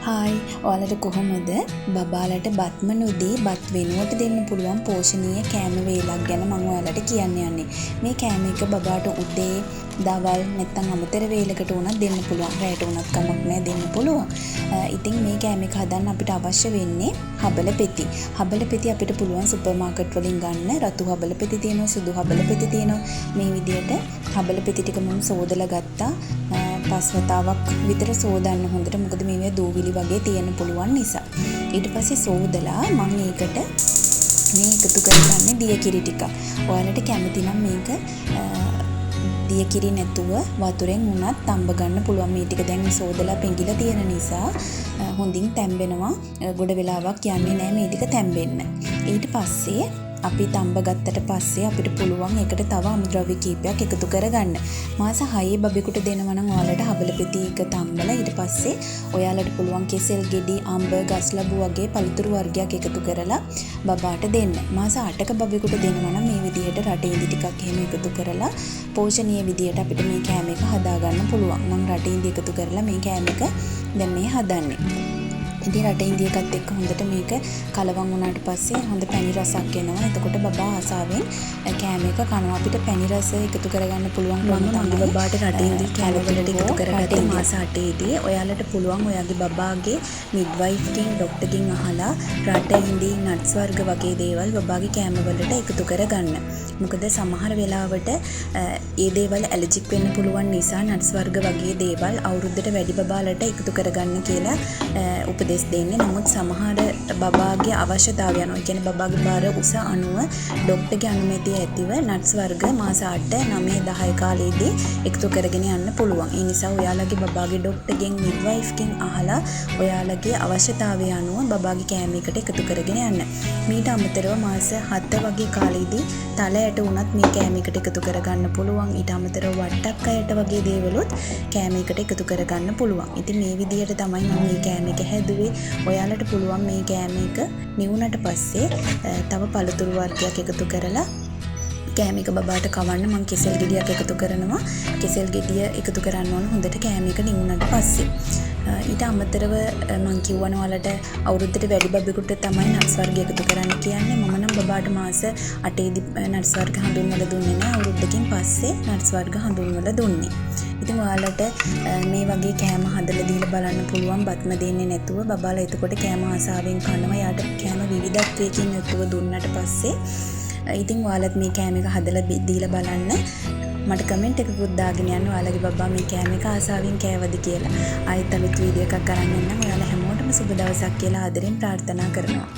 Hi ඔයාලට කොහොමද බබාලට බත්ම නොදී බත් වෙනුවට දෙන්න පුළුවන් පෝෂණීය කෑම වේලක් ගැන මම ඔයාලට කියන්න යන්නේ. මේ කෑම එක බබාට උදේ දවල් නැත්නම් අමතර වේලකට උනත් දෙන්න පුළුවන්. රැයට උනත් කමක් නැහැ දෙන්න පුළුවන්. ඉතින් මේ කෑම එක හදන්න අපිට අවශ්‍ය වෙන්නේ හබල පෙති. හබල පෙති අපිට පුළුවන් සුපර් මාකට් වලින් ගන්න. රතු හබල පෙති තියෙනවා, සුදු හබල පෙති තියෙනවා. මේ විදියට හබල පෙති ටික මම සෝදලා ගත්තා. 5 වතාවක් විතර සෝදන්න හොඳට. මොකද මේවා දූවිලි වගේ තියෙන්න පුළුවන් නිසා. ඊට පස්සේ සෝදලා මම ඒකට මේ එකතු කරගන්නේ දියකිරි ටික. ඔයාලට කැමති නම් මේක දියකිරි නැතුව වතුරෙන් උනත් තඹ ගන්න පුළුවන්. මේ ටික දැන් සෝදලා පෙඟිලා තියෙන නිසා හොඳින් තැම්බෙනවා. ගොඩ වෙලාවක් යන්නේ නැහැ මේ ටික තැම්බෙන්න. ඊට පස්සේ අපි තඹ ගත්තට පස්සේ අපිට පුළුවන් ඒකට තව අමුද්‍රව්‍ය කීපයක් එකතු කරගන්න. මාස 6 බබෙකුට දෙනවා නම් ඔයාලට හබල පෙති එක තම්බලා ඊට පස්සේ ඔයාලට පුළුවන් කෙසෙල් ගෙඩි, අඹ, ගස් ලැබු වගේ පළතුරු වර්ගයක් එකතු කරලා බබාට දෙන්න. මාස 8ක බබෙකුට දෙනවා නම් මේ විදිහට රටේ ඉඳි ටිකක් එහෙම එකතු කරලා පෝෂණීය විදිහට අපිට මේ කෑම එක හදා ගන්න පුළුවන්. මම රටේ ඉඳි එකතු කරලා මේ කෑම එක දැන් මේ හදන්නේ. ඉතින් රටේ ඉඳි එකත් එක්ක හොඳට මේක කලවම් වුණාට පස්සේ හොඳ පැණි රසක් එනවා. එතකොට බබා ආසාවෙන් කෑම එක කනවා. අපිට පැණි රස එකතු කරගන්න පුළුවන්. මම බබාට රටේ ඉඳි කෑම වලට එකතු කරගත්තේ මාස 8ේදී. ඔයාලට පුළුවන් ඔයාගේ බබාගේ මිඩ්වයිෆ්ගෙන් ડોක්ටර්ගෙන් අහලා රටේ ඉඳි නට්ස් වර්ග වගේ දේවල් බබාගේ කෑම වලට එකතු කරගන්න. මොකද සමහර වෙලාවට ඒ දේවල් ඇලර්ජික් වෙන්න පුළුවන් නිසා නට්ස් වර්ග වගේ දේවල් අවුරුද්දට වැඩි බබාලට එකතු කරගන්න කියලා උපදෙස් දෙන්නේ. නමුත් සමහර බබාගේ අවශ්‍යතාවය අනුව කියන්නේ බබාගේ බාර උස අනුව ડોක්ටර්ගේ අනුමැතිය ඇතිව නට්ස් වර්ග මාස 8, 9, 10 කාලෙදී එකතු කරගෙන යන්න පුළුවන්. ඒ නිසා ඔයාලගේ බබාගේ ડોක්ටර්ගෙන් මිඩ්වයිෆ්ගෙන් අහලා ඔයාලගේ අවශ්‍යතාවය අනුව බබාගේ කෑම එකට එකතු කරගෙන යන්න. මීට අමතරව මාස 7 වගේ කාලෙදී තලයට උනත් මේ කෑම එකට එකතු කරගන්න පුළුවන්. ඊට අමතරව වට්ටක් අයට වගේ දේවලුත් කෑම එකට එකතු කරගන්න පුළුවන්. ඉතින් මේ විදිහට තමයි මම මේ කෑම එක හැදුවේ. ඔයාලට පුළුවන් මේ කෑම එක නිවුනට පස්සේ තව පළතුරු වර්ගයක් එකතු කරලා කෑම එක බබාට කවන්න. මම කෙසෙල් ගෙඩියක් එකතු කරනවා. කෙසෙල් ගෙඩිය එකතු කරන්න ඕන හොඳට කෑම එක නිවුනට පස්සේ. ඊට අමතරව මම කිව්වනේ ඔයාලට අවුරුද්දට වැඩි බබෙකුට තමයි නට්ස් වර්ග එකතු කරන්න කියන්නේ. මම නම් බබාට මාස 8ේදී නට්ස් වර්ග හඳුන්වලා දුන්නේ නැහැ. අවුරුද්දකින් පස්සේ නට්ස් වර්ග හඳුන්වලා දුන්නේ. ඉතින් ඔයාලට මේ වගේ කෑම හදලා දීලා බලන්න පුළුවන්. බත්ම දෙන්නේ නැතුව බබාලා එතකොට කෑම ආසාවෙන් කනවා. යාට කෑම විවිධත්වයකින් යුක්තව දුන්නට පස්සේ ඉතින් ඔයාලත් මේ කෑම එක හදලා දීලා බලන්න. මට කමෙන්ට් එකකුත් දාගෙන යන්න ඔයාලගේ බබා මේ කෑම එක ආසාවෙන් කෑවද කියලා. ආයෙත් අලුත් වීඩියෝ එකක් අරන් එන්නම්. ඔයාලා හැමෝටම සුබ දවසක් කියලා ආදරෙන් ප්‍රාර්ථනා කරනවා.